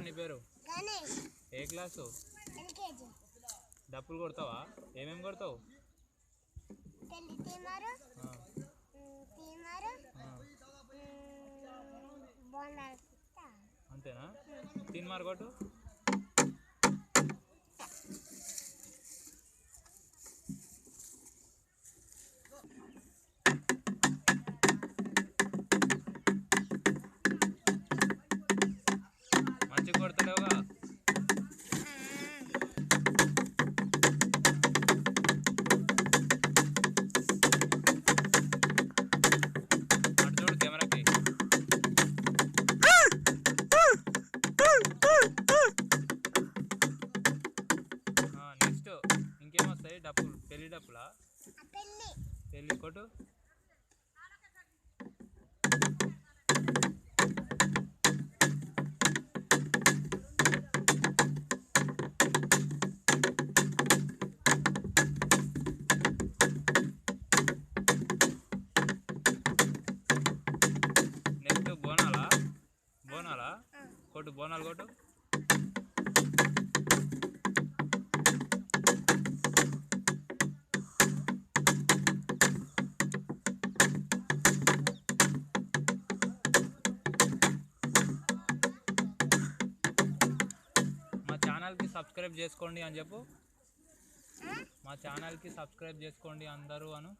పేరు నీ పేరు? ఏ క్లాసు? డప్పులు కొడతావా? ఏమేమి కొడతావు? అంతేనా? తీన్మార్ కొట్టు. మంచిగా కొడతలేవుగా. అటు చూడు కెమెరాకి. నెక్స్ట్ ఇంకేమొస్తాయి? డప్పులు, పెళ్లి డప్పులా? పెళ్లి కొట్టు. నెక్స్ట్ బోనాలా? బోనాలా కొట్టు. బోనాలు కొట్టు. మా ఛానల్కి సబ్స్క్రైబ్ చేసుకోండి అని చెప్పు. మా ఛానల్కి సబ్స్క్రైబ్ చేసుకోండి అందరూ అను.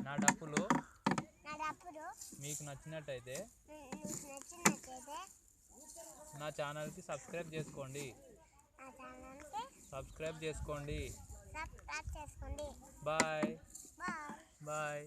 నా డప్పులు మీకు నచ్చినట్టయితే నా ఛానల్కి సబ్స్క్రైబ్ చేసుకోండి. సబ్స్క్రైబ్ చేసుకోండి. Bye bye.